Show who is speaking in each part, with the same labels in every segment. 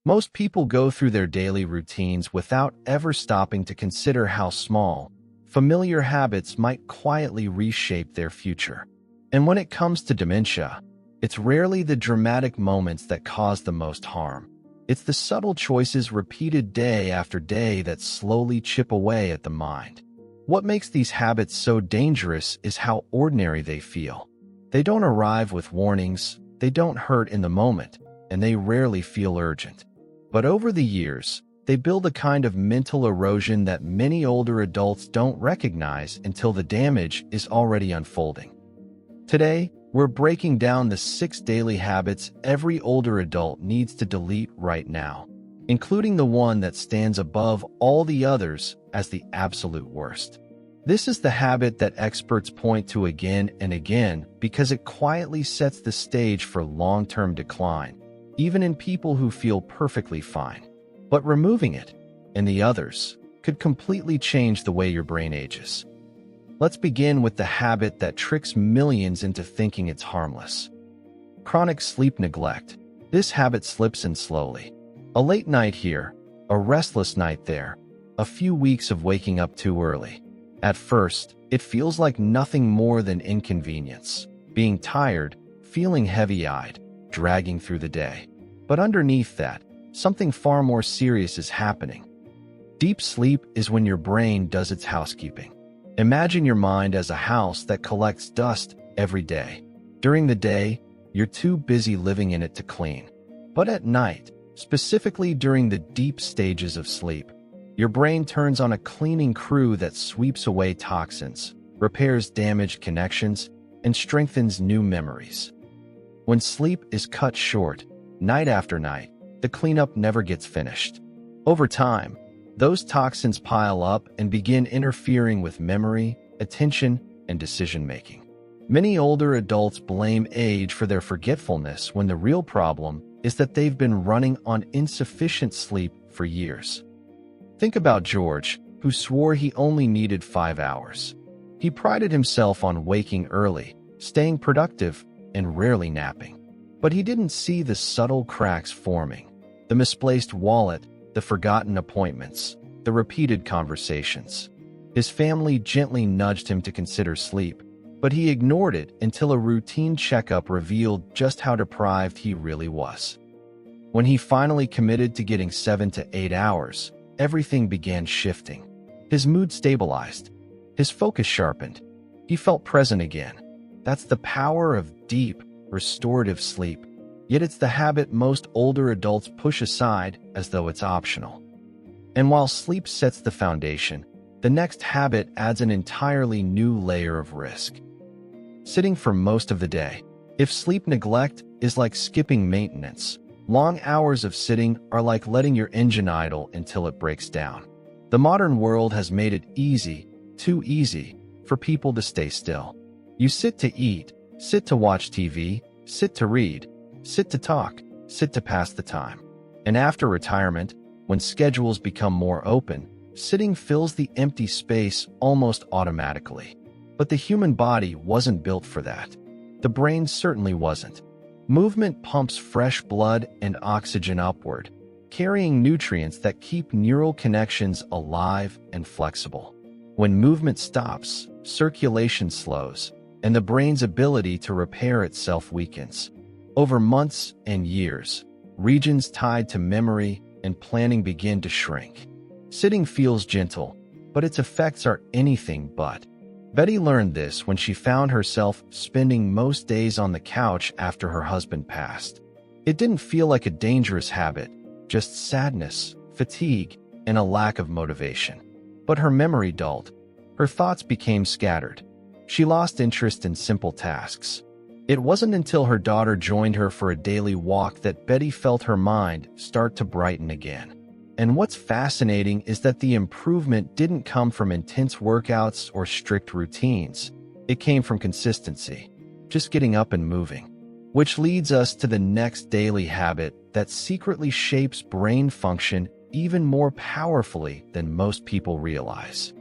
Speaker 1: Most people go through their daily routines without ever stopping to consider how small, familiar habits might quietly reshape their future. And when it comes to dementia, it's rarely the dramatic moments that cause the most harm. It's the subtle choices repeated day after day that slowly chip away at the mind. What makes these habits so dangerous is how ordinary they feel. They don't arrive with warnings, they don't hurt in the moment, and they rarely feel urgent. But over the years, they build a kind of mental erosion that many older adults don't recognize until the damage is already unfolding. Today, we're breaking down the 6 daily habits every older adult needs to delete right now, including the one that stands above all the others as the absolute worst. This is the habit that experts point to again and again because it quietly sets the stage for long-term decline, even in people who feel perfectly fine. But removing it, and the others, could completely change the way your brain ages. Let's begin with the habit that tricks millions into thinking it's harmless. Chronic sleep neglect. This habit slips in slowly. A late night here, a restless night there, a few weeks of waking up too early. At first, it feels like nothing more than inconvenience, being tired, feeling heavy-eyed, dragging through the day. But underneath that, something far more serious is happening. Deep sleep is when your brain does its housekeeping. Imagine your mind as a house that collects dust every day. During the day, you're too busy living in it to clean. But at night, specifically during the deep stages of sleep, your brain turns on a cleaning crew that sweeps away toxins, repairs damaged connections, and strengthens new memories. When sleep is cut short, night after night, the cleanup never gets finished. Over time, those toxins pile up and begin interfering with memory, attention, and decision-making. Many older adults blame age for their forgetfulness when the real problem is that they've been running on insufficient sleep for years. Think about George, who swore he only needed 5 hours. He prided himself on waking early, staying productive, and rarely napping. But he didn't see the subtle cracks forming: the misplaced wallet, the forgotten appointments, the repeated conversations. His family gently nudged him to consider sleep, but he ignored it until a routine checkup revealed just how deprived he really was. When he finally committed to getting 7 to 8 hours, everything began shifting. His mood stabilized. His focus sharpened. He felt present again. That's the power of deep, restorative sleep. Yet it's the habit most older adults push aside as though it's optional. And while sleep sets the foundation, the next habit adds an entirely new layer of risk. Sitting for most of the day. If sleep neglect is like skipping maintenance, long hours of sitting are like letting your engine idle until it breaks down. The modern world has made it easy, too easy, for people to stay still. You sit to eat, sit to watch TV, sit to read, sit to talk, sit to pass the time. And after retirement, when schedules become more open, sitting fills the empty space almost automatically. But the human body wasn't built for that. The brain certainly wasn't. Movement pumps fresh blood and oxygen upward, carrying nutrients that keep neural connections alive and flexible. When movement stops, circulation slows, and the brain's ability to repair itself weakens. Over months and years, regions tied to memory and planning begin to shrink. Sitting feels gentle, but its effects are anything but. Betty learned this when she found herself spending most days on the couch after her husband passed. It didn't feel like a dangerous habit, just sadness, fatigue, and a lack of motivation. But her memory dulled. Her thoughts became scattered. She lost interest in simple tasks. It wasn't until her daughter joined her for a daily walk that Betty felt her mind start to brighten again. And what's fascinating is that the improvement didn't come from intense workouts or strict routines. It came from consistency, just getting up and moving. Which leads us to the next daily habit that secretly shapes brain function even more powerfully than most people realize.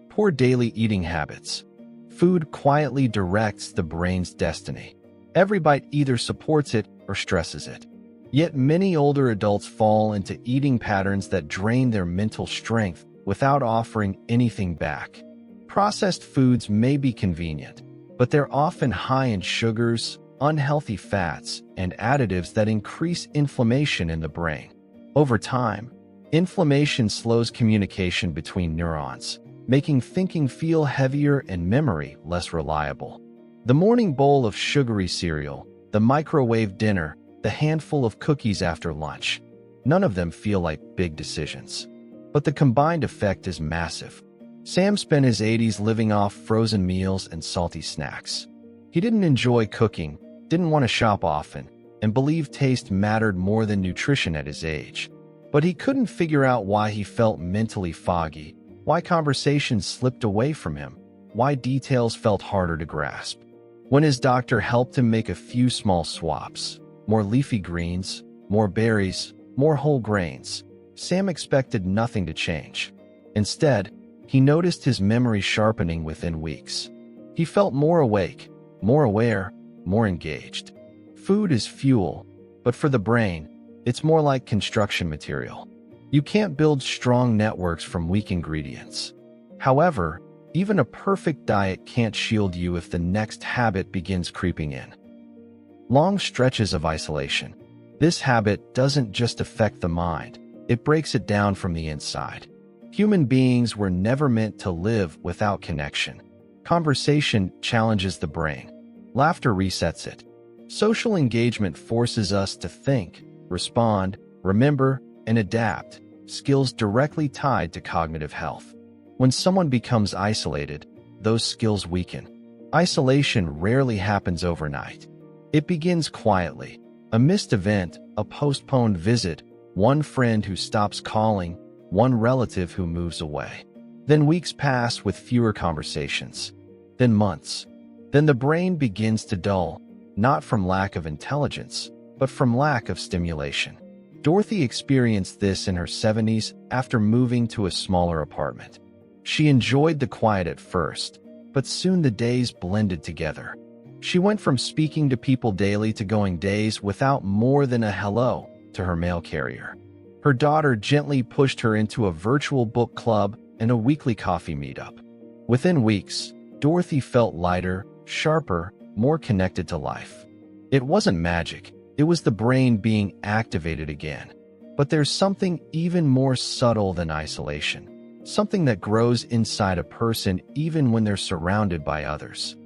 Speaker 1: Poor daily eating habits. Food quietly directs the brain's destiny. Every bite either supports it or stresses it. Yet many older adults fall into eating patterns that drain their mental strength without offering anything back. Processed foods may be convenient, but they're often high in sugars, unhealthy fats, and additives that increase inflammation in the brain. Over time, inflammation slows communication between neurons, making thinking feel heavier and memory less reliable. The morning bowl of sugary cereal, the microwave dinner, the handful of cookies after lunch, none of them feel like big decisions. But the combined effect is massive. Sam spent his 80s living off frozen meals and salty snacks. He didn't enjoy cooking, didn't want to shop often, and believed taste mattered more than nutrition at his age. But he couldn't figure out why he felt mentally foggy, why conversations slipped away from him, why details felt harder to grasp. When his doctor helped him make a few small swaps, more leafy greens, more berries, more whole grains, Sam expected nothing to change. Instead, he noticed his memory sharpening within weeks. He felt more awake, more aware, more engaged. Food is fuel, but for the brain, it's more like construction material. You can't build strong networks from weak ingredients. However, even a perfect diet can't shield you if the next habit begins creeping in. Long stretches of isolation. This habit doesn't just affect the mind, it breaks it down from the inside. Human beings were never meant to live without connection. Conversation challenges the brain. Laughter resets it. Social engagement forces us to think, respond, remember, and adapt, skills directly tied to cognitive health. When someone becomes isolated, those skills weaken. Isolation rarely happens overnight. It begins quietly. A missed event, a postponed visit, one friend who stops calling, one relative who moves away. Then weeks pass with fewer conversations. Then months. Then the brain begins to dull, not from lack of intelligence, but from lack of stimulation. Dorothy experienced this in her 70s after moving to a smaller apartment. She enjoyed the quiet at first, but soon the days blended together. She went from speaking to people daily to going days without more than a hello to her mail carrier. Her daughter gently pushed her into a virtual book club and a weekly coffee meetup. Within weeks, Dorothy felt lighter, sharper, more connected to life. It wasn't magic, it was the brain being activated again. But there's something even more subtle than isolation, something that grows inside a person even when they're surrounded by others.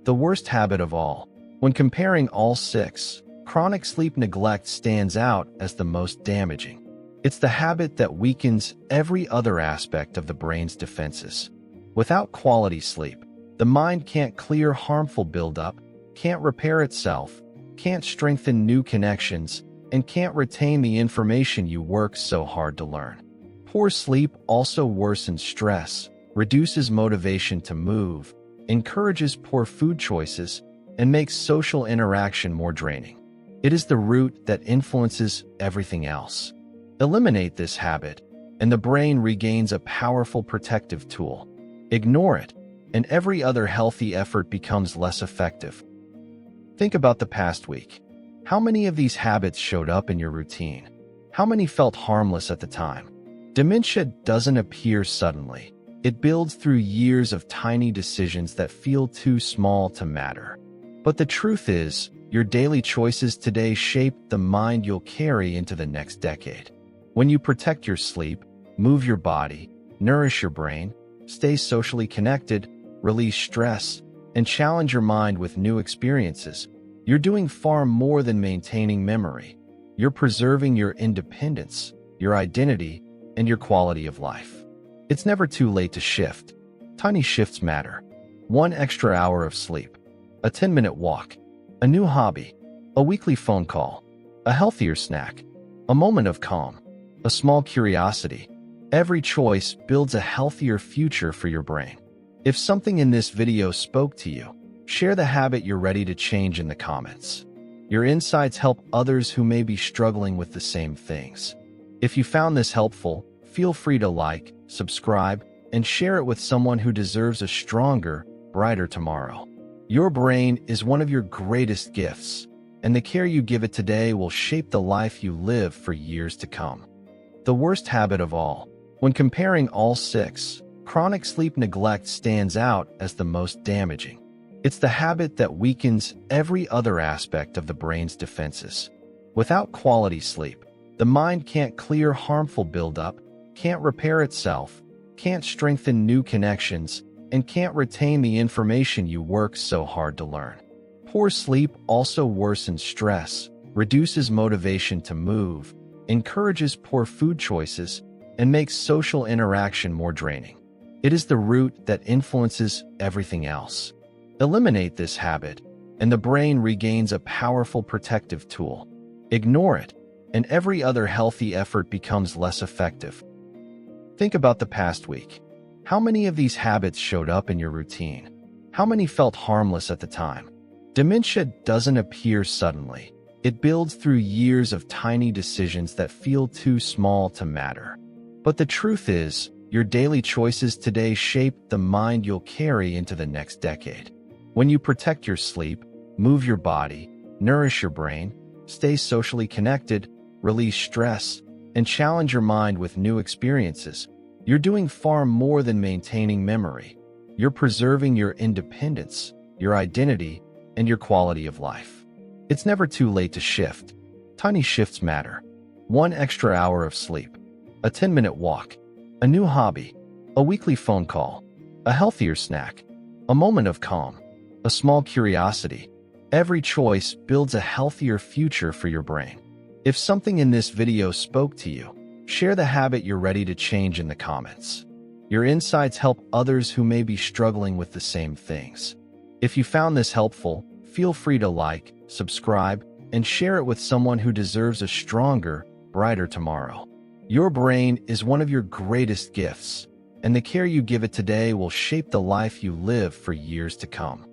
Speaker 1: The worst habit of all. When comparing all six, chronic sleep neglect stands out as the most damaging. It's the habit that weakens every other aspect of the brain's defenses. Without quality sleep, the mind can't clear harmful buildup, can't repair itself, can't strengthen new connections, and can't retain the information you worked so hard to learn. Poor sleep also worsens stress, reduces motivation to move, encourages poor food choices, and makes social interaction more draining. It is the root that influences everything else. Eliminate this habit, and the brain regains a powerful protective tool. Ignore it, and every other healthy effort becomes less effective. Think about the past week. How many of these habits showed up in your routine? How many felt harmless at the time? Dementia doesn't appear suddenly. It builds through years of tiny decisions that feel too small to matter. But the truth is, your daily choices today shape the mind you'll carry into the next decade. When you protect your sleep, move your body, nourish your brain, stay socially connected, release stress, and challenge your mind with new experiences, you're doing far more than maintaining memory. You're preserving your independence, your identity, and your quality of life. It's never too late to shift. Tiny shifts matter. 1 extra hour of sleep, a 10-minute walk, a new hobby, a weekly phone call, a healthier snack, a moment of calm, a small curiosity. Every choice builds a healthier future for your brain. If something in this video spoke to you, share the habit you're ready to change in the comments. Your insights help others who may be struggling with the same things. If you found this helpful, feel free to like, subscribe, and share it with someone who deserves a stronger, brighter tomorrow. Your brain is one of your greatest gifts, and the care you give it today will shape the life you live for years to come. The worst habit of all. When comparing all six, chronic sleep neglect stands out as the most damaging. It's the habit that weakens every other aspect of the brain's defenses. Without quality sleep, the mind can't clear harmful buildup, can't repair itself, can't strengthen new connections, and can't retain the information you work so hard to learn. Poor sleep also worsens stress, reduces motivation to move, encourages poor food choices, and makes social interaction more draining. It is the root that influences everything else. Eliminate this habit, and the brain regains a powerful protective tool. Ignore it, and every other healthy effort becomes less effective. Think about the past week. How many of these habits showed up in your routine? How many felt harmless at the time? Dementia doesn't appear suddenly. It builds through years of tiny decisions that feel too small to matter. But the truth is, your daily choices today shape the mind you'll carry into the next decade. When you protect your sleep, move your body, nourish your brain, stay socially connected, release stress, and challenge your mind with new experiences, you're doing far more than maintaining memory. You're preserving your independence, your identity, and your quality of life. It's never too late to shift. Tiny shifts matter. 1 extra hour of sleep, a 10-minute walk, a new hobby, a weekly phone call, a healthier snack, a moment of calm, a small curiosity. Every choice builds a healthier future for your brain. If something in this video spoke to you, share the habit you're ready to change in the comments. Your insights help others who may be struggling with the same things. If you found this helpful, feel free to like, subscribe, and share it with someone who deserves a stronger, brighter tomorrow. Your brain is one of your greatest gifts, and the care you give it today will shape the life you live for years to come.